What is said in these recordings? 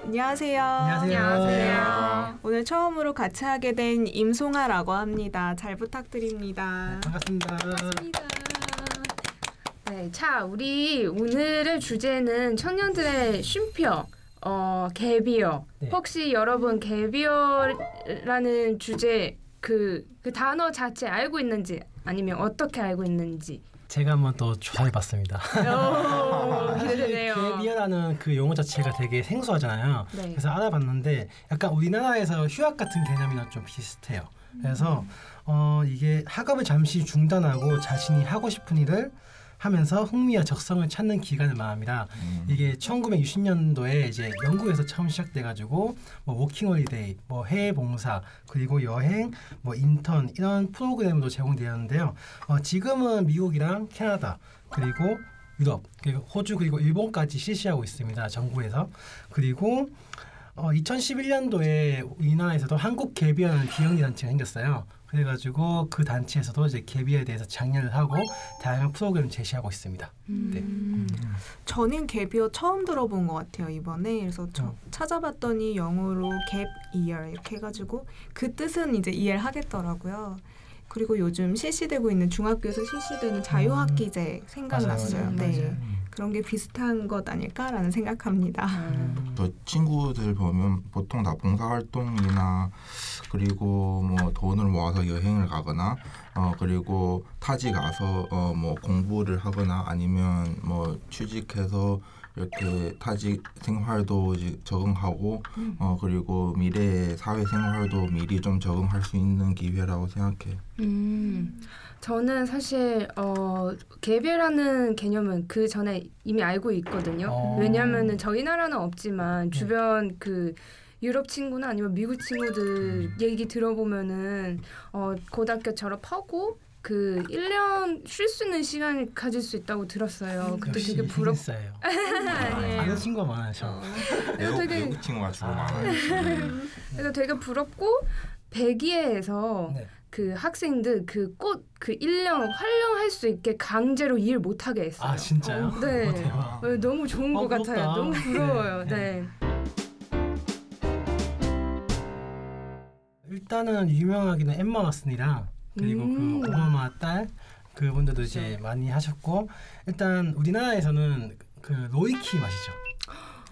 안녕하세요. 안녕하세요. 오늘 처음으로 같이 하게 된 임송아라고 합니다. 잘 부탁드립니다. 네, 반갑습니다. 반갑습니다. 네, 자, 우리 오늘의 주제는 청년들의 쉼표, 갭이어. 네. 혹시 여러분 갭이어라는 주제 그 단어 자체 알고 있는지 아니면 어떻게 알고 있는지 제가 한번 또 조사해봤습니다. 기대되네요. 갭이어라는 그 용어 자체가 되게 생소하잖아요. 네. 그래서 알아봤는데 약간 우리나라에서 휴학 같은 개념이랑 좀 비슷해요. 그래서 이게 학업을 잠시 중단하고 자신이 하고 싶은 일을 하면서 흥미와 적성을 찾는 기간을 말합니다. 이게 1960년도에 이제 영국에서 처음 시작돼가지고 뭐 워킹홀리데이, 뭐 해외 봉사, 그리고 여행, 뭐 인턴 이런 프로그램도 제공되었는데요. 지금은 미국이랑 캐나다 그리고 유럽, 그리고 호주 그리고 일본까지 실시하고 있습니다. 정부에서. 그리고 2011년도에 우리나라에서도 한국 갭이어라는 비영리 단체가 생겼어요. 그래가지고 그 단체에서도 이제 갭이어에 대해서 장려를 하고 다양한 프로그램을 제시하고 있습니다. 네. 저는 갭이어 처음 들어본 것 같아요, 이번에. 그래서 찾아봤더니 영어로 갭 이어 이렇게 해가지고 그 뜻은 이제 이해를 하겠더라고요. 그리고 요즘 실시되고 있는 중학교에서 실시되는 자유학기제 생각났어요. 맞아요. 네. 맞아요. 그런 게 비슷한 것 아닐까라는 생각합니다. 저 친구들 보면 보통 다 봉사활동이나 그리고 뭐 돈을 모아서 여행을 가거나 그리고 타지 가서 뭐 공부를 하거나 아니면 뭐 취직해서 이렇게 타직 생활도 적응하고 그리고 미래의 사회생활도 미리 좀 적응할 수 있는 기회라고 생각해요. 저는 사실 갭이라는 개념은 그 전에 이미 알고 있거든요. 왜냐하면은 저희 나라는 없지만 주변 그 유럽 친구나 아니면 미국 친구들 얘기 들어보면은 고등학교 졸업하고 그 1년 쉴 수 있는 시간을 가질 수 있다고 들었어요. 그때 되게 부럽어요. 아는 친구가 많아서. 외국 친구가 주로 많아요. 그래서 되게 부럽고 백이에에서 네. 그 학생들 그 꽃 그 1년 활용할 수 있게 강제로 일 못하게 했어요. 아 진짜요? 네. 대박. 너무 좋은 것 부럽다. 같아요. 너무 부러워요. 네. 일단은 유명하기는 엠마 왓슨이랑 그리고 그 오바마 딸 그분들도 이제 많이 하셨고 일단 우리나라에서는 그 로이킴 아시죠?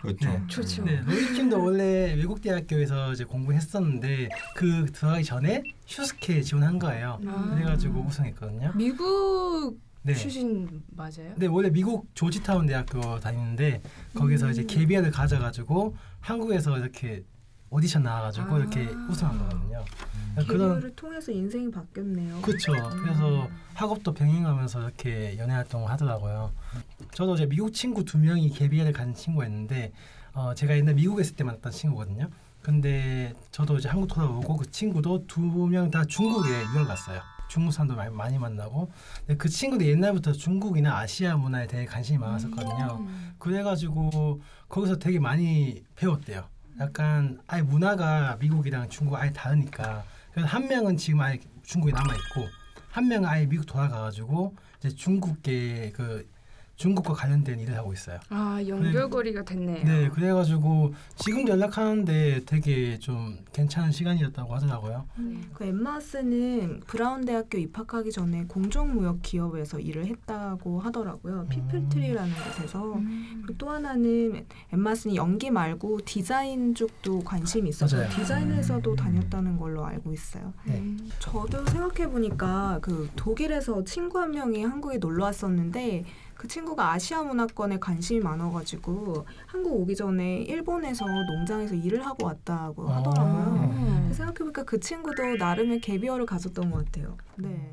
그렇죠. 네. 좋죠. 네, 로이킴도 원래 외국 대학교에서 이제 공부했었는데 그 들어가기 전에 슈스케 지원한 거예요. 그래가지고 우승했거든요. 미국 네. 출신 맞아요? 네, 원래 미국 조지타운 대학교 다니는데 거기서 이제 갭이어를 가져가지고 한국에서 이렇게 오디션 나와가지고 이렇게 우승한 거거든요. 갭이어를 통해서 인생이 바뀌었네요. 그렇죠. 그래서 학업도 병행하면서 이렇게 연애 활동을 하더라고요. 저도 이제 미국 친구 2명이 갭이어를 간 친구가 있는데 제가 옛날 미국에 있을 때 만났던 친구거든요. 근데 저도 이제 한국 돌아오고 그 친구도 2명 다 중국에 유학 갔어요. 중국 사람도 많이 만나고 근데 그 친구도 옛날부터 중국이나 아시아 문화에 되게 관심이 많았었거든요. 그래가지고 거기서 되게 많이 배웠대요. 약간 아예 문화가 미국이랑 중국 아예 다르니까 그래서 한 명은 지금 아예 중국에 남아있고 한 명은 아예 미국 돌아가가지고 이제 중국계 그 중국과 관련된 일을 하고 있어요. 아 연결고리가 됐네요. 네, 그래가지고 지금도 연락하는데 되게 좀 괜찮은 시간이었다고 하더라고요. 그 엠마스는 브라운 대학교 입학하기 전에 공정무역 기업에서 일을 했다고 하더라고요. 피플트리라는 곳에서. 그리고 또 하나는 엠마스는 연기 말고 디자인 쪽도 관심이 있어서 맞아요. 디자인에서도 다녔다는 걸로 알고 있어요. 네. 저도 생각해보니까 그 독일에서 친구 한 명이 한국에 놀러 왔었는데 그 친구가 아시아 문화권에 관심이 많아가지고 한국 오기 전에 일본에서 농장에서 일을 하고 왔다고 하더라고요. 생각해보니까 그 친구도 나름의 갭이어를 가졌던 것 같아요. 네.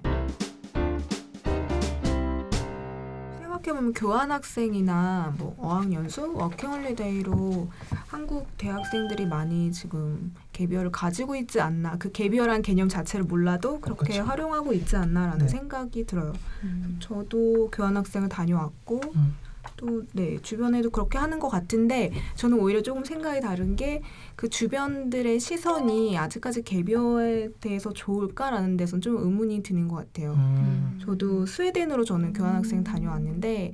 생각해보면 교환학생이나 뭐 어학연수, 워킹홀리데이로 한국 대학생들이 많이 지금 갭이어를 가지고 있지 않나. 그 갭이어라는 개념 자체를 몰라도 그렇게 그렇죠. 활용하고 있지 않나라는 네. 생각이 들어요. 저도 교환학생을 다녀왔고 또 네, 주변에도 그렇게 하는 것 같은데 저는 오히려 조금 생각이 다른 게 그 주변들의 시선이 아직까지 갭이어에 대해서 좋을까라는 데선 좀 의문이 드는 것 같아요. 저도 스웨덴으로 저는 교환학생 다녀왔는데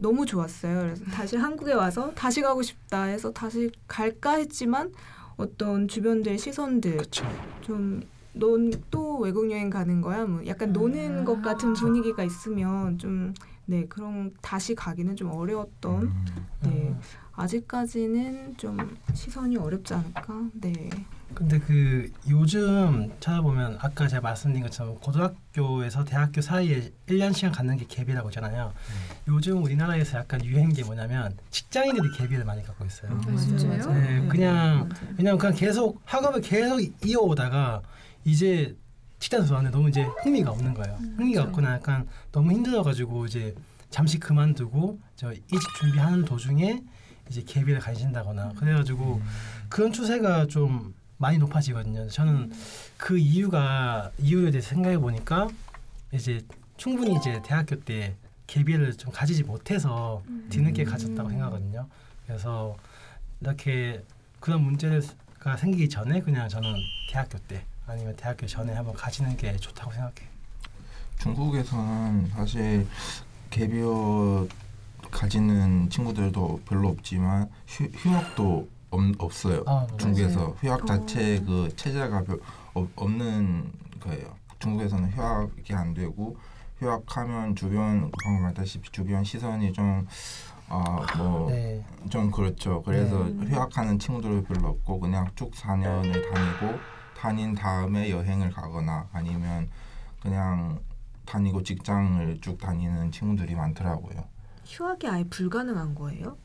너무 좋았어요. 그래서 다시 한국에 와서 다시 가고 싶다 해서 다시 갈까 했지만 어떤 주변들 시선들 그쵸. 좀 넌 또 외국 여행 가는 거야? 뭐 약간 노는 것 같은 분위기가 있으면 좀 네 그런 다시 가기는 좀 어려웠던 네 아직까지는 좀 시선이 어렵지 않을까? 네. 근데 그 요즘 찾아보면 아까 제가 말씀드린 것처럼 고등학교에서 대학교 사이에 1년씩만 갖는 게 갭이라고 했잖아요. 요즘 우리나라에서 약간 유행인 게 뭐냐면 직장인들이 갭을 많이 갖고 있어요. 진짜요? 네, 그냥 왜냐면 그냥 계속 학업을 계속 이어오다가 이제 직장 들어왔는데 너무 이제 흥미가 없는 거예요. 흥미가 없거나 약간 너무 힘들어가지고 이제 잠시 그만두고 저 이직 준비하는 도중에 이제 갭을 가신다거나 그래가지고 그런 추세가 좀 많이 높아지거든요. 저는 그 이유에 대해서 생각해 보니까 이제 충분히 이제 대학교 때 갭을 좀 가지지 못해서 뒤늦게 가졌다고 생각하거든요. 그래서 이렇게 그런 문제가 생기기 전에 그냥 저는 대학교 때 아니면 대학교 전에 한번 가지는 게 좋다고 생각해요. 중국에서는 사실 갭이어 가지는 친구들도 별로 없지만 휴학도 없어요. 중국에서 휴학 자체 그 체제가 없는 거예요. 중국에서는 휴학이 안 되고 휴학하면 방금 말했다시피 주변 시선이 좀 좀 그렇죠. 그래서 휴학하는 친구들도 별로 없고 그냥 쭉 4년을 다닌 다음에 여행을 가거나 아니면 그냥 다니고 직장을 쭉 다니는 친구들이 많더라고요. 휴학이 아예 불가능한 거예요?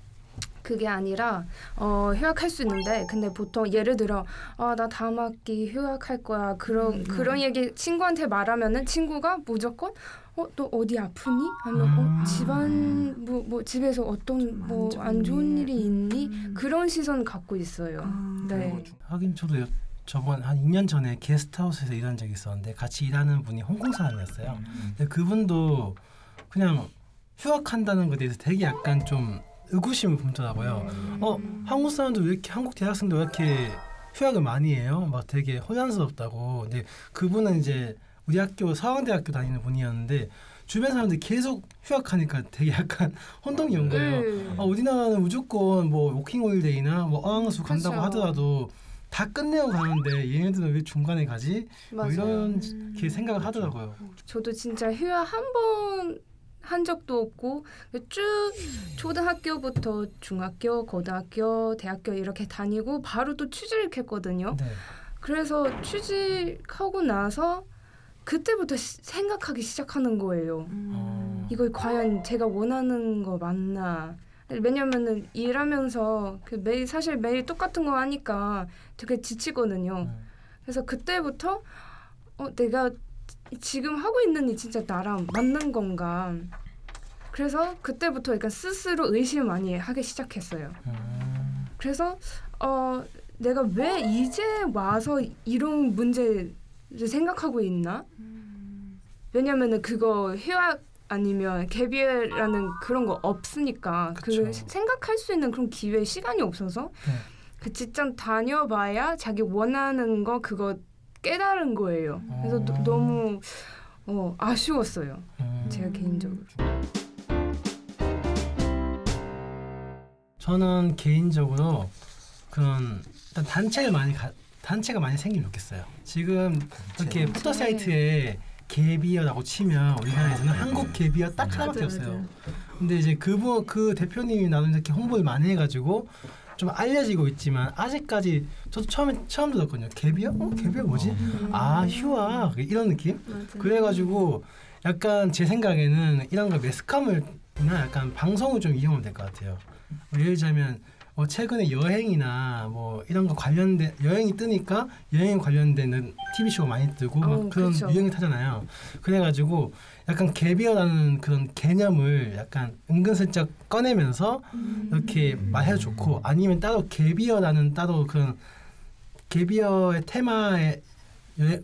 그게 아니라 휴학할 수 있는데 근데 보통 예를 들어 나 다음 학기 휴학할 거야 그런 얘기 친구한테 말하면은 친구가 무조건 너 어디 아프니? 아니면 집안 뭐 집에서 어떤 뭐 안 좋은 일이 있니? 그런 시선 갖고 있어요. 네. 하긴 저도 저번 한 2년 전에 게스트하우스에서 일한 적이 있었는데 같이 일하는 분이 홍콩 사람이었어요. 근데 그분도 그냥 휴학한다는 것에 대해서 되게 약간 좀 의구심을 품더라고요. 한국 사람들 왜 이렇게 한국 대학생들 왜 이렇게 휴학을 많이 해요? 막 되게 혼란스럽다고. 근데 그분은 이제 우리 학교 서강대학교 다니는 분이었는데 주변 사람들이 계속 휴학하니까 되게 약간 혼동이 온 거예요. 우리나라는 무조건 뭐 워킹홀리데이나 뭐 어학연수 간다고 그쵸. 하더라도 다 끝내고 가는데 얘네들은 왜 중간에 가지? 뭐 이런 생각을 하더라고요. 저도 진짜 휴학 한 번 한 적도 없고 쭉 초등학교부터 중학교, 고등학교, 대학교 이렇게 다니고 바로 또 취직했거든요. 네. 그래서 취직하고 나서 그때부터 생각하기 시작하는 거예요. 이걸 과연 제가 원하는 거 맞나? 왜냐면은 일하면서 사실 매일 똑같은 거 하니까 되게 지치거든요. 그래서 그때부터 내가 지금 하고 있는 일 진짜 나랑 맞는 건가? 그래서 그때부터 약간 스스로 의심을 많이 하기 시작했어요. 그래서 내가 왜 이제 와서 이런 문제를 생각하고 있나? 왜냐면은 그거 휴학 아니면 갭이라는 그런 거 없으니까 그 생각할 수 있는 그런 기회 시간이 없어서 그 직장 다녀봐야 자기 원하는 거 그거 깨달은 거예요. 그래서 너무 아쉬웠어요. 제가 개인적으로. 저는 개인적으로 그런 일단 단체가 많이 생기면 좋겠어요. 지금 이렇게 포털 사이트에 갭이어라고 치면 우리나라에서는 한국 갭이어 딱 하나밖에 없어요. 근데 이제 그 대표님이 나도 이렇게 홍보를 많이 해가지고 좀 알려지고 있지만 아직까지 저도 처음 들었거든요. 갭이요? 갭이요 뭐지? 휴학 이런 느낌? 그래가지고 약간 제 생각에는 이런 거 매스컴이나 약간 방송을 좀 이용하면 될 것 같아요. 예를 들자면 최근에 여행이나 뭐 이런 거 관련된 여행이 뜨니까 여행 관련된 TV 쇼가 많이 뜨고 막 그런 그쵸. 유행이 타잖아요. 그래가지고 약간 갭이어라는 그런 개념을 약간 은근슬쩍 꺼내면서 이렇게 말해도 좋고 아니면 따로 갭이어라는 따로 그런 갭이어의 테마의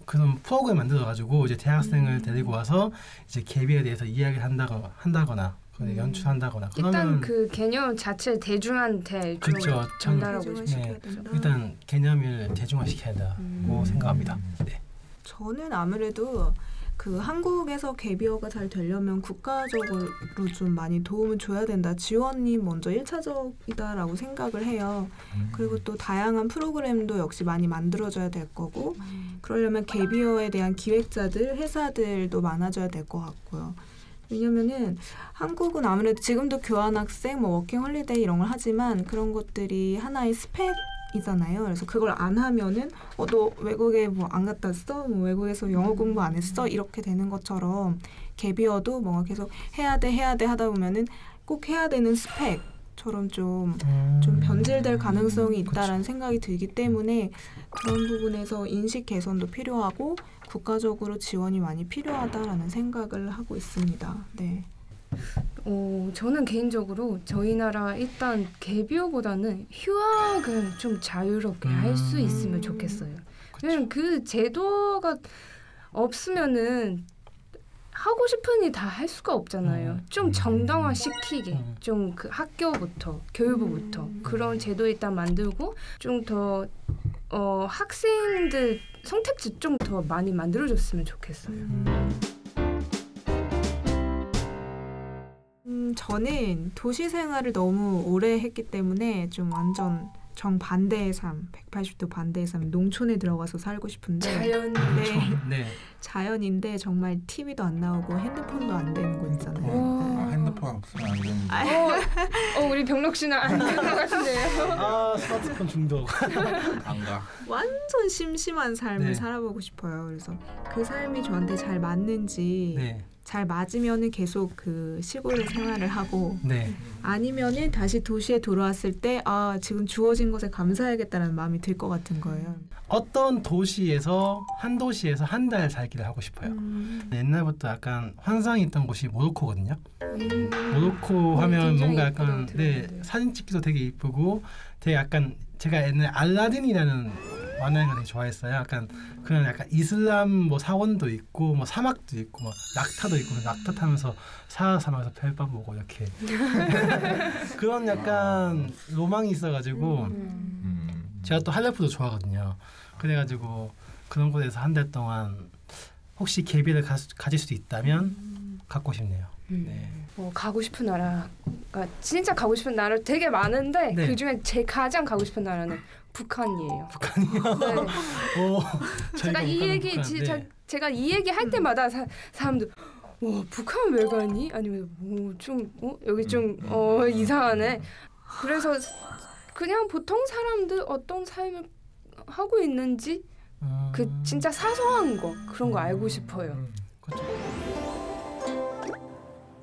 그런 프로그램 만들어가지고 이제 대학생을 데리고 와서 이제 갭이어에 대해서 이야기를 한다거나 연출한다고 일단 그 개념 자체 대중한테 좀 전달하고 싶어요. 일단 개념을 대중화시켜야 된다고 생각합니다. 네. 저는 아무래도 그 한국에서 갭이어가 잘 되려면 국가적으로 좀 많이 도움을 줘야 된다. 지원이 먼저 1차적이다라고 생각을 해요. 그리고 또 다양한 프로그램도 역시 많이 만들어져야 될 거고 그러려면 갭이어에 대한 기획자들, 회사들도 많아져야 될 것 같고요. 왜냐면은 한국은 아무래도 지금도 교환학생, 뭐 워킹홀리데이 이런 걸 하지만 그런 것들이 하나의 스펙이잖아요. 그래서 그걸 안 하면은 너 외국에 뭐 안 갔다 왔어? 뭐 외국에서 영어 공부 안 했어? 이렇게 되는 것처럼 갭이어도 뭔가 계속 해야 돼 하다 보면은 꼭 해야 되는 스펙처럼 좀 변질될 가능성이 있다라는 생각이 들기 때문에 그런 부분에서 인식 개선도 필요하고 국가적으로 지원이 많이 필요하다라는 생각을 하고 있습니다. 네. 저는 개인적으로 저희 나라 일단 갭이어보다는 휴학을 좀 자유롭게 할 수 있으면 좋겠어요. 왜냐면 그 제도가 없으면은 하고 싶은 일 다 할 수가 없잖아요. 좀 정당화시키게 좀 그 학교부터 교육부부터 그런 제도 일단 만들고 좀 더 학생들 선택지 좀 더 많이 만들어줬으면 좋겠어요. 저는 도시 생활을 너무 오래 했기 때문에 좀 완전 정반대의 삶, 180도 반대의 삶, 농촌에 들어가서 살고 싶은데 자연. 네. 자연인데 정말 TV도 안 나오고 핸드폰도 안 되는 곳 있잖아요. 핸드폰 없으면 안 되는데. 우리 병록 씨는 안 되는 것 같은데요. 스마트폰 중독. 안 가. 완전 심심한 삶을 네. 살아보고 싶어요. 그래서 그 삶이 저한테 잘 맞는지 네. 잘 맞으면은 계속 그 시골 생활을 하고 네. 아니면은 다시 도시에 돌아왔을 때 지금 주어진 것에 감사해야겠다는 마음이 들 것 같은 거예요. 어떤 도시에서 한 달 살기를 하고 싶어요. 옛날부터 약간 환상이 있던 곳이 모로코거든요. 모로코 하면 굉장히 뭔가 약간 들었는데. 사진 찍기도 되게 이쁘고 되게 약간 제가 옛날에 알라딘이라는 만화를 되게 좋아했어요. 약간 그런 약간 이슬람 뭐 사원도 있고 뭐 사막도 있고 뭐 낙타도 있고 낙타 타면서 사막에서 별밤 보고 이렇게 그런 약간 로망이 있어가지고 제가 또 할레포도 좋아하거든요. 그래가지고 그런 곳에서 한 달 동안 혹시 갭이를 가질 수 있다면 갖고 싶네요. 네. 가고 싶은 나라가 진짜 가고 싶은 나라 되게 많은데 네. 그중에 제 가장 가고 싶은 나라는 북한이에요. 북한이요? 네. 제가 이 얘기 할 때마다 사람들 북한 왜 가니? 아니면 여기 좀 이상하네. 그래서 그냥 보통 사람들 어떤 삶을 하고 있는지 그 진짜 사소한 거 그런 거 알고 싶어요. 그렇죠.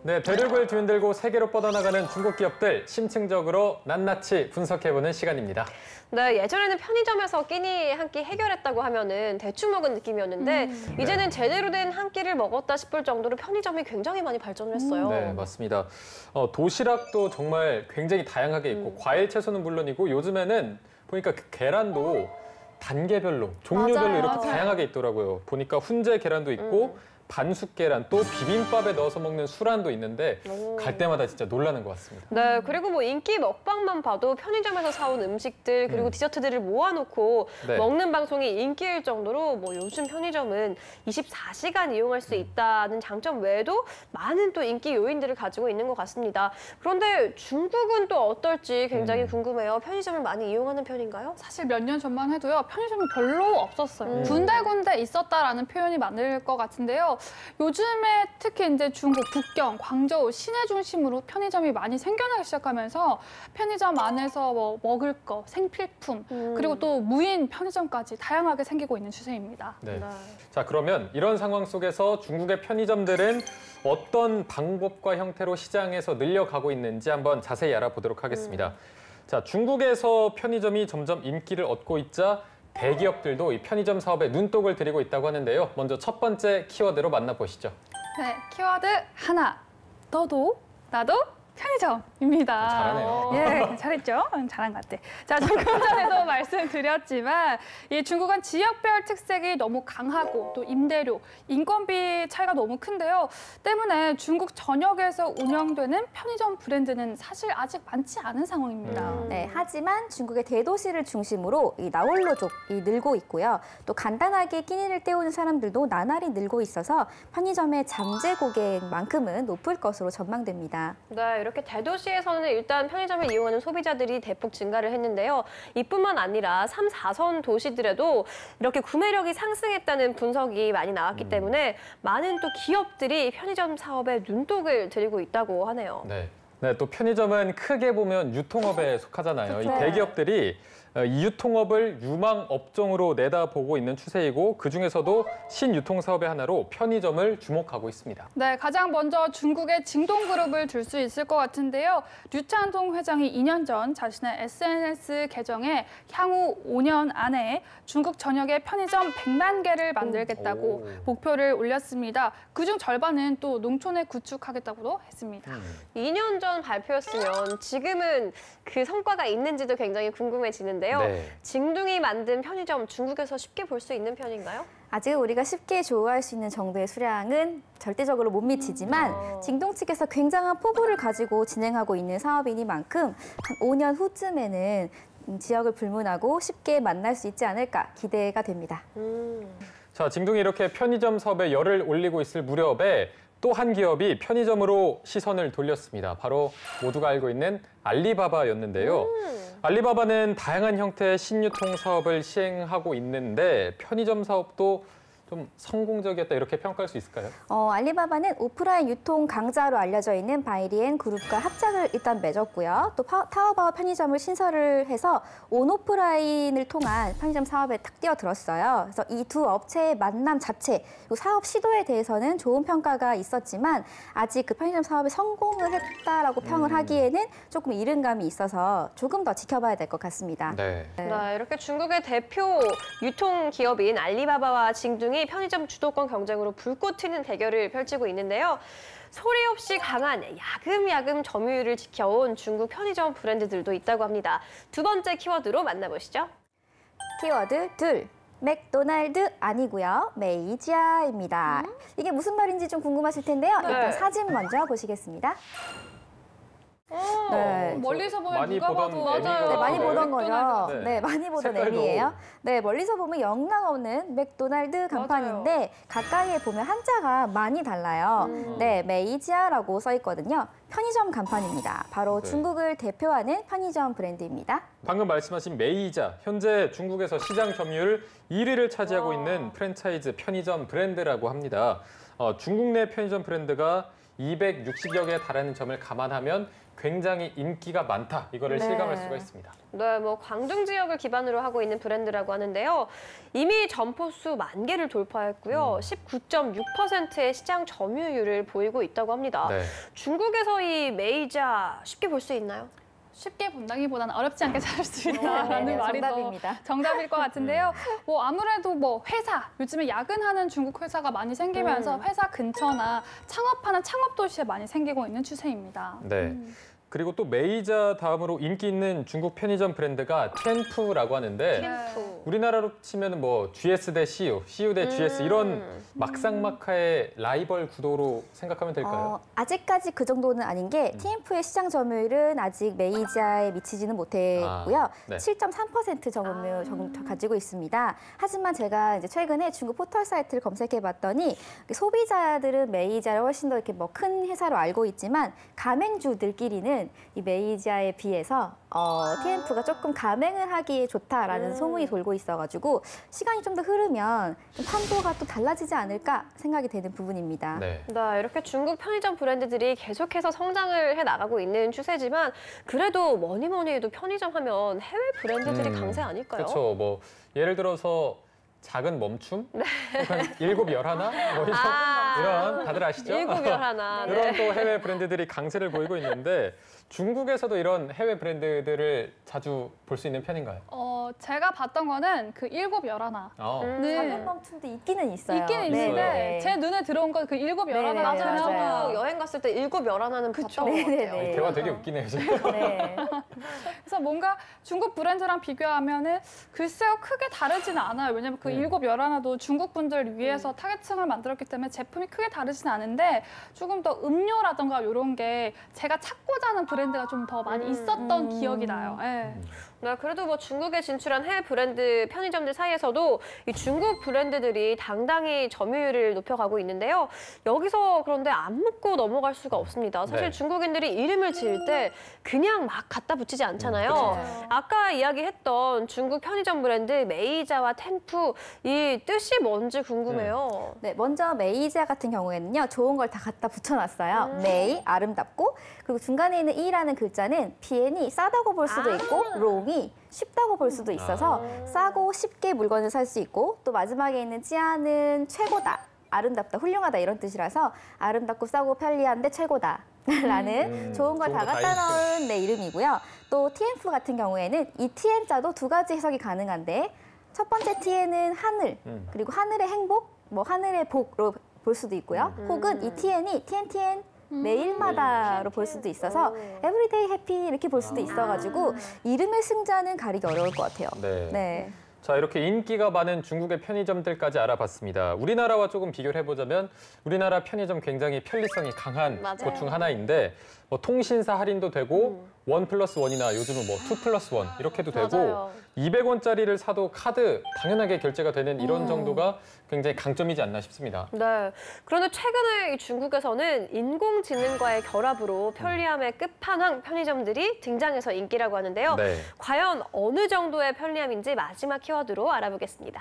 네, 대륙을 뒤흔들고 세계로 뻗어나가는 중국 기업들 심층적으로 낱낱이 분석해보는 시간입니다. 네, 예전에는 편의점에서 끼니 한 끼 해결했다고 하면은 대충 먹은 느낌이었는데 이제는 제대로 된 한 끼를 먹었다 싶을 정도로 편의점이 굉장히 많이 발전을 했어요. 네, 맞습니다. 도시락도 정말 굉장히 다양하게 있고 과일, 채소는 물론이고 요즘에는 보니까 그 계란도 단계별로, 종류별로 맞아요. 이렇게 다양하게 있더라고요. 보니까 훈제 계란도 있고 반숙 계란, 또 비빔밥에 넣어서 먹는 수란도 있는데 갈 때마다 진짜 놀라는 것 같습니다. 네, 그리고 뭐 인기 먹방만 봐도 편의점에서 사온 음식들 그리고 디저트들을 모아놓고 네. 먹는 방송이 인기일 정도로 뭐 요즘 편의점은 24시간 이용할 수 있다는 장점 외에도 많은 또 인기 요인들을 가지고 있는 것 같습니다. 그런데 중국은 또 어떨지 굉장히 궁금해요. 편의점을 많이 이용하는 편인가요? 사실 몇 년 전만 해도요, 편의점이 별로 없었어요. 군데군데 있었다라는 표현이 맞을 것 같은데요. 요즘에 특히 이제 중국 북경, 광저우, 시내 중심으로 편의점이 많이 생겨나기 시작하면서 편의점 안에서 뭐 먹을 거, 생필품, 그리고 또 무인 편의점까지 다양하게 생기고 있는 추세입니다. 네. 자, 그러면 이런 상황 속에서 중국의 편의점들은 어떤 방법과 형태로 시장에서 늘려가고 있는지 한번 자세히 알아보도록 하겠습니다. 자, 중국에서 편의점이 점점 인기를 얻고 있자 대기업들도 이 편의점 사업에 눈독을 들이고 있다고 하는데요. 먼저 첫 번째 키워드로 만나보시죠. 네, 키워드 하나. 너도, 나도 편의점입니다. 잘하네요. 예, 잘했죠? 잘한 것 같아. 자, 조금 전에도 말씀드렸지만 이 중국은 지역별 특색이 너무 강하고 또 임대료, 인건비 차이가 너무 큰데요. 때문에 중국 전역에서 운영되는 편의점 브랜드는 사실 아직 많지 않은 상황입니다. 네, 하지만 중국의 대도시를 중심으로 이 나홀로족이 늘고 있고요. 또 간단하게 끼니를 때우는 사람들도 나날이 늘고 있어서 편의점의 잠재 고객만큼은 높을 것으로 전망됩니다. 네, 이렇게 대도시에서는 일단 편의점을 이용하는 소비자들이 대폭 증가를 했는데요. 이뿐만 아니라 3, 4선 도시들에도 이렇게 구매력이 상승했다는 분석이 많이 나왔기 때문에 많은 또 기업들이 편의점 사업에 눈독을 들이고 있다고 하네요. 네. 네, 또 편의점은 크게 보면 유통업에 속하잖아요. 이 대기업들이 이 유통업을 유망 업종으로 내다보고 있는 추세이고 그중에서도 신유통 사업의 하나로 편의점을 주목하고 있습니다. 네, 가장 먼저 중국의 징동그룹을 들 수 있을 것 같은데요. 류찬동 회장이 2년 전 자신의 SNS 계정에 향후 5년 안에 중국 전역의 편의점 100만 개를 만들겠다고 목표를 올렸습니다. 그중 절반은 또 농촌에 구축하겠다고도 했습니다. 2년 전 발표였으면 지금은 그 성과가 있는지도 굉장히 궁금해지는데요. 네. 징둥이 만든 편의점 중국에서 쉽게 볼 수 있는 편인가요? 아직 우리가 쉽게 조회할 수 있는 정도의 수량은 절대적으로 못 미치지만 징동 측에서 굉장한 포부를 가지고 진행하고 있는 사업이니만큼 한 5년 후쯤에는 지역을 불문하고 쉽게 만날 수 있지 않을까 기대가 됩니다. 자, 징둥이 이렇게 편의점 사업에 열을 올리고 있을 무렵에 또 한 기업이 편의점으로 시선을 돌렸습니다. 바로 모두가 알고 있는 알리바바였는데요. 알리바바는 다양한 형태의 신유통 사업을 시행하고 있는데 편의점 사업도 좀 성공적이었다 이렇게 평가할 수 있을까요? 알리바바는 오프라인 유통 강자로 알려져 있는 바이리엔 그룹과 합작을 일단 맺었고요. 또 타오바오 편의점을 신설을 해서 온오프라인을 통한 편의점 사업에 탁 뛰어들었어요. 그래서 이 두 업체의 만남 자체, 그리고 사업 시도에 대해서는 좋은 평가가 있었지만 아직 그 편의점 사업에 성공을 했다라고 평을 하기에는 조금 이른 감이 있어서 조금 더 지켜봐야 될 것 같습니다. 네. 네, 이렇게 중국의 대표 유통 기업인 알리바바와 징둥이 편의점 주도권 경쟁으로 불꽃 튀는 대결을 펼치고 있는데요. 소리 없이 강한 야금야금 점유율을 지켜온 중국 편의점 브랜드들도 있다고 합니다. 두 번째 키워드로 만나보시죠. 키워드 둘. 맥도날드 아니고요. 메이지아입니다. 이게 무슨 말인지 좀 궁금하실 텐데요. 일단 사진 먼저 보시겠습니다. 네. 멀리서 보면 많이 누가 보던 봐도 M이거든요. 네, 많이 보던 맥도날드. 거죠. 네. 네, 많이 보던 색깔도. M이에요. 네, 멀리서 보면 영락 없는 맥도날드 간판인데 가까이에 보면 한자가 많이 달라요. 네, 메이지아라고 써 있거든요. 편의점 간판입니다. 바로 네. 중국을 대표하는 편의점 브랜드입니다. 방금 말씀하신 메이자, 현재 중국에서 시장 점유율 1위를 차지하고 있는 프랜차이즈 편의점 브랜드라고 합니다. 중국 내 편의점 브랜드가 260여 개에 달하는 점을 감안하면 굉장히 인기가 많다. 이거를 실감할 수가 있습니다. 네, 광둥 지역을 기반으로 하고 있는 브랜드라고 하는데요. 이미 점포수 10,000개를 돌파했고요. 19.6%의 시장 점유율을 보이고 있다고 합니다. 네. 중국에서 이 메이자 쉽게 볼 수 있나요? 쉽게 본다기보다는 어렵지 않게 찾을 수 있다라는 네, 말이 정답입니다. 더 정답일 것 같은데요. 아무래도 회사, 요즘에 야근하는 중국 회사가 많이 생기면서 회사 근처나 창업하는 창업도시에 많이 생기고 있는 추세입니다. 네. 그리고 또 메이자 다음으로 인기 있는 중국 편의점 브랜드가 텐푸라고 하는데 캠프. 우리나라로 치면 GS 대 CU, CU 대 GS 이런 막상막하의 라이벌 구도로 생각하면 될까요? 아직까지 그 정도는 아닌 게 TMF의 시장 점유율은 아직 메이지아에 미치지는 못했고요. 네. 7.3% 점유율 정도 가지고 있습니다. 하지만 제가 이제 최근에 중국 포털 사이트를 검색해봤더니 소비자들은 메이지아를 훨씬 더 이렇게 큰 회사로 알고 있지만 가맹주들끼리는 이 메이지아에 비해서 TMF가 조금 가맹을 하기에 좋다라는 소문이 돌고 있어가지고 시간이 좀 더 흐르면 좀 판도가 또 달라지지 않을까 생각이 되는 부분입니다. 네. 네, 이렇게 중국 편의점 브랜드들이 계속해서 성장을 해나가고 있는 추세지만 그래도 뭐니 해도 편의점 하면 해외 브랜드들이 강세 아닐까요? 그렇죠. 예를 들어서 작은 멈춤? 혹은 711? 이런 다들 아시죠? 711. 이런 또 해외 브랜드들이 강세를 보이고 있는데 중국에서도 이런 해외 브랜드들을 자주 볼 수 있는 편인가요? 제가 봤던 거는 그 711. 네. 작은 멈춤도 있기는 있어요. 있기는 있는데 네. 제 눈에 들어온 건 그 711. 네, 맞아요. 맞아요. 저도 여행 갔을 때 711은 봤던 것 같아요. 대화 되게 웃기네요, 지금. 네. 그래서 뭔가 중국 브랜드랑 비교하면은 글쎄요 크게 다르지는 않아요. 왜냐면 그 711도 중국 분들 위해서 타겟층을 만들었기 때문에 제품이 크게 다르지는 않은데 조금 더 음료라던가 이런 게 제가 찾고자 하는 브랜드가 좀 더 많이 있었던 기억이 나요. 네. 네, 그래도 뭐 중국에 진출한 해외 브랜드 편의점들 사이에서도 이 중국 브랜드들이 당당히 점유율을 높여가고 있는데요. 여기서 그런데 안 묻고 넘어갈 수가 없습니다. 사실 네. 중국인들이 이름을 지을 때 그냥 막 갖다 붙이지 않잖아요. 그렇죠. 아까 이야기했던 중국 편의점 브랜드 메이자와 텐푸 이 뜻이 뭔지 궁금해요. 네, 먼저 메이자 같은 경우에는요, 좋은 걸 다 갖다 붙여놨어요. 메이, 아름답고, 그리고 중간에 있는 이라는 글자는 비엔이 싸다고 볼 수도 있고, 롱이 쉽다고 볼 수도 있어서 싸고 쉽게 물건을 살 수 있고, 또 마지막에 있는 찌아는 최고다, 아름답다, 훌륭하다 이런 뜻이라서 아름답고 싸고 편리한데 최고다. 라는 좋은 걸 다 갖다 넣은 내 이름이고요. 또 TNF 같은 경우에는 이 TN자도 두 가지 해석이 가능한데 첫 번째 Tn은 하늘, 그리고 하늘의 행복, 뭐 하늘의 복으로 볼 수도 있고요. 혹은 이 TN이 TNTN 매일마다로 볼 수도 있어서 everyday happy 이렇게 볼 수도 있어가지고 이름의 승자는 가리기 어려울 것 같아요. 네. 네. 자, 이렇게 인기가 많은 중국의 편의점들까지 알아봤습니다. 우리나라와 조금 비교를 해보자면 우리나라 편의점 굉장히 편리성이 강한 맞아요. 곳 중 하나인데 뭐 통신사 할인도 되고 1+1이나 요즘은 뭐 2+1 이렇게도 되고 맞아요. 200원짜리를 사도 카드 당연하게 결제가 되는 이런 정도가 굉장히 강점이지 않나 싶습니다. 네. 그런데 최근에 이 중국에서는 인공지능과의 결합으로 편리함의 끝판왕 편의점들이 등장해서 인기라고 하는데요. 네. 과연 어느 정도의 편리함인지 마지막 키워드로 알아보겠습니다.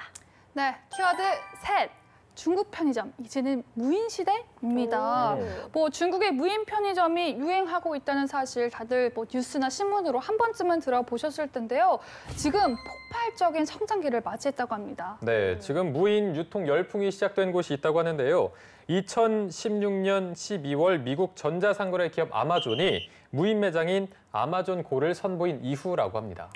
네, 키워드 셋. 중국 편의점, 이제는 무인 시대입니다. 뭐 중국의 무인 편의점이 유행하고 있다는 사실 다들 뭐 뉴스나 신문으로 한 번쯤은 들어보셨을 텐데요. 지금 폭발적인 성장기를 맞이했다고 합니다. 네, 지금 무인 유통 열풍이 시작된 곳이 있다고 하는데요. 2016년 12월 미국 전자상거래 기업 아마존이 무인 매장인 아마존고를 선보인 이후라고 합니다.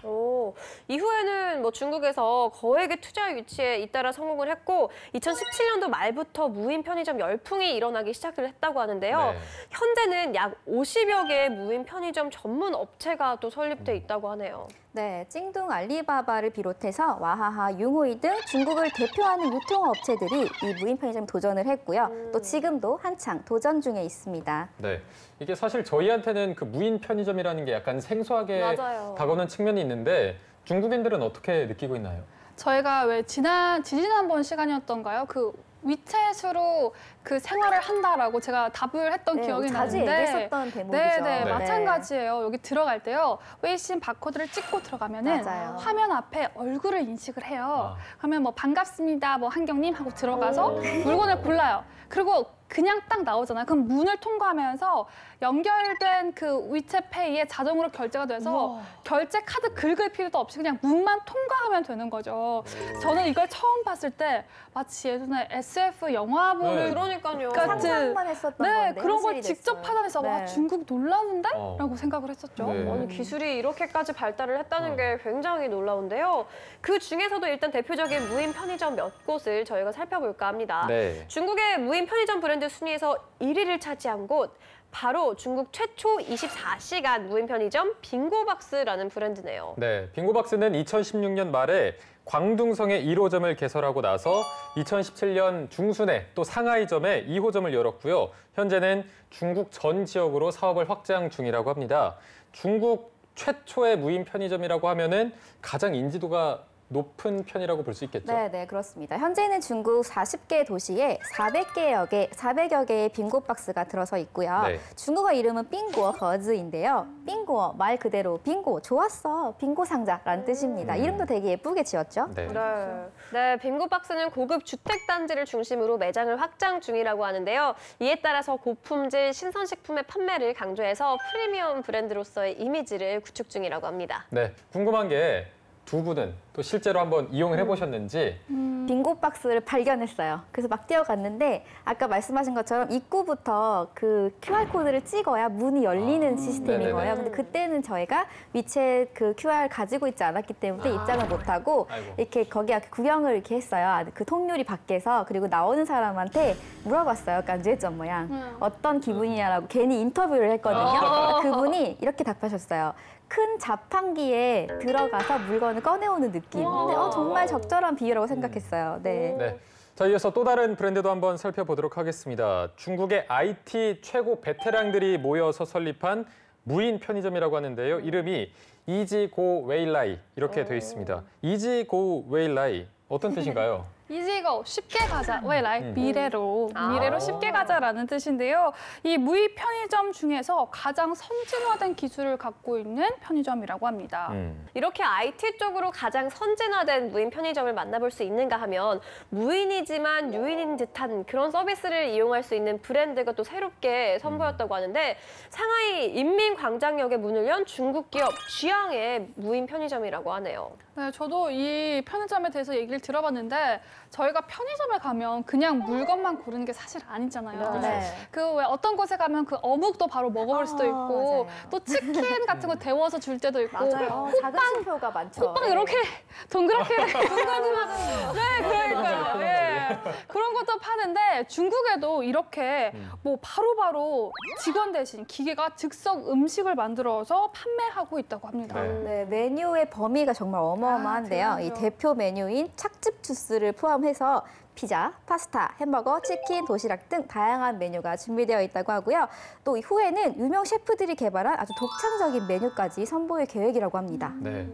이후에는 뭐 중국에서 거액의 투자 위치에 잇따라 성공을 했고 2017년도 말부터 무인 편의점 열풍이 일어나기 시작을 했다고 하는데요. 네. 현재는 약 50여 개의 무인 편의점 전문 업체가 또 설립돼 있다고 하네요. 네, 찡둥 알리바바를 비롯해서 와하하, 융호이 등 중국을 대표하는 유통업체들이 이 무인 편의점 도전을 했고요. 또 지금도 한창 도전 중에 있습니다. 네, 이게 사실 저희한테는 그 무인 편의점이라는 게 약간 생소하게 맞아요. 다가오는 측면이 있는데 중국인들은 어떻게 느끼고 있나요? 저희가 왜 지지난번 시간이었던가요? 그 위챗으로 그 생활을 한다라고 제가 답을 했던 네, 기억이 자주 나는데 얘기했었던 대목이죠. 네, 네. 마찬가지예요. 여기 들어갈 때요. 웨이신 바코드를 찍고 들어가면은 맞아요. 화면 앞에 얼굴을 인식을 해요. 그러면 뭐 반갑습니다, 뭐 한경님 하고 들어가서 물건을 골라요. 그리고 그냥 딱 나오잖아요. 그럼 문을 통과하면서 연결된 그 위챗페이에 자동으로 결제가 돼서 결제 카드 긁을 필요도 없이 그냥 문만 통과하면 되는 거죠. 저는 이걸 처음 봤을 때 마치 예전에 SF 영화보는 네. 그러니까요. 상상만 했었던 네, 건데 그런 걸 현실이 직접 됐어요. 하다면서 와 네. 중국 놀라운데? 어. 라고 생각을 했었죠. 네. 아니, 기술이 이렇게까지 발달을 했다는 게 굉장히 놀라운데요. 그 중에서도 일단 대표적인 무인 편의점 몇 곳을 저희가 살펴볼까 합니다. 네. 중국의 무인 편의점 브랜드 순위에서 1위를 차지한 곳, 바로 중국 최초 24시간 무인 편의점 빙고박스라는 브랜드네요. 네, 빙고박스는 2016년 말에 광둥성에 1호점을 개설하고 나서 2017년 중순에 또 상하이점에 2호점을 열었고요. 현재는 중국 전 지역으로 사업을 확장 중이라고 합니다. 중국 최초의 무인 편의점이라고 하면은 가장 인지도가 높은 편이라고 볼 수 있겠죠? 네, 그렇습니다. 현재는 중국 40개 도시에 400여 개의 빙고박스가 들어서 있고요. 네. 중국어 이름은 빙고 허즈인데요. 빙고 말 그대로 빙고 좋았어, 빙고 상자라는 뜻입니다. 이름도 되게 예쁘게 지었죠? 네. 네, 빙고박스는 고급 주택단지를 중심으로 매장을 확장 중이라고 하는데요. 이에 따라서 고품질 신선식품의 판매를 강조해서 프리미엄 브랜드로서의 이미지를 구축 중이라고 합니다. 네, 궁금한 게 두 분은 또 실제로 한번 이용을 해보셨는지. 빙고 박스를 발견했어요. 그래서 막 뛰어갔는데 아까 말씀하신 것처럼 입구부터 그 QR코드를 찍어야 문이 열리는 시스템인 네네네. 거예요. 근데 그때는 저희가 위챗 그 QR 가지고 있지 않았기 때문에 입장을 못하고 아이고. 이렇게 거기 구경을 이렇게 했어요. 그 통유리 밖에서. 그리고 나오는 사람한테 물어봤어요. 깐제점 모양. 어떤 기분이냐라고 괜히 인터뷰를 했거든요. 그분이 이렇게 답하셨어요. 큰 자판기에 들어가서 물건을 꺼내오는 느낌. 근데 정말 적절한 비유라고 생각했어요. 네. 네. 자, 이어서 또 다른 브랜드도 한번 살펴보도록 하겠습니다. 중국의 IT 최고 베테랑들이 모여서 설립한 무인 편의점이라고 하는데요. 이름이 이지고 웨일라이 이렇게 되어 있습니다. 이지고 웨일라이 어떤 뜻인가요? 이지고 쉽게 가자,未来 미래로 쉽게 가자라는 뜻인데요. 이 무인 편의점 중에서 가장 선진화된 기술을 갖고 있는 편의점이라고 합니다. 이렇게 IT 쪽으로 가장 선진화된 무인 편의점을 만나볼 수 있는가 하면 무인이지만 유인인 듯한 그런 서비스를 이용할 수 있는 브랜드가 또 새롭게 선보였다고 하는데 상하이 인민광장역에 문을 연 중국 기업 쥐앙의 무인 편의점이라고 하네요. 네, 저도 이 편의점에 대해서 얘기를 들어봤는데 저희가 편의점에 가면 그냥 물건만 고르는 게 사실 아니잖아요. 네. 그 왜 어떤 곳에 가면 그 어묵도 바로 먹어볼 수도 있고 맞아요. 또 치킨 같은 거 데워서 줄 때도 있고 작은 층표가 많죠. 호빵 이렇게 동그랗게 네, 그러니까요. 예. 그런 것도 파는데 중국에도 이렇게 뭐 바로바로 직원 대신 기계가 즉석 음식을 만들어서 판매하고 있다고 합니다. 네, 메뉴의 범위가 정말 어마어마한데요. 이 대단하죠. 대표 메뉴인 착즙 주스를 포함해서 피자, 파스타, 햄버거, 치킨, 도시락 등 다양한 메뉴가 준비되어 있다고 하고요. 또 후에는 유명 셰프들이 개발한 아주 독창적인 메뉴까지 선보일 계획이라고 합니다. 네.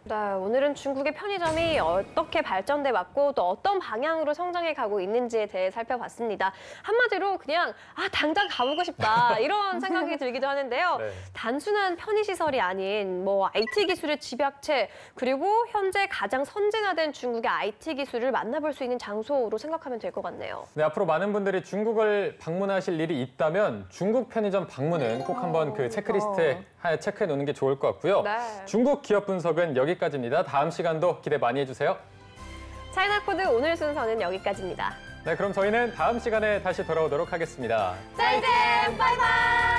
네, 오늘은 중국의 편의점이 어떻게 발전돼 왔고 또 어떤 방향으로 성장해 가고 있는지에 대해 살펴봤습니다. 한마디로 그냥 당장 가보고 싶다 이런 생각이 들기도 하는데요. 네. 단순한 편의시설이 아닌 뭐 IT 기술의 집약체 그리고 현재 가장 선진화된 중국의 IT 기술을 만나볼 수 있는 장소로 생각하면 될 것 같네요. 네, 앞으로 많은 분들이 중국을 방문하실 일이 있다면 중국 편의점 방문은 꼭 한번 그 체크리스트에 체크해 놓는 게 좋을 것 같고요. 네. 중국 기업 분석은 여기까지입니다. 다음 시간도 기대 많이 해주세요. 차이나코드 오늘 순서는 여기까지입니다. 네, 그럼 저희는 다음 시간에 다시 돌아오도록 하겠습니다. 再见，拜拜。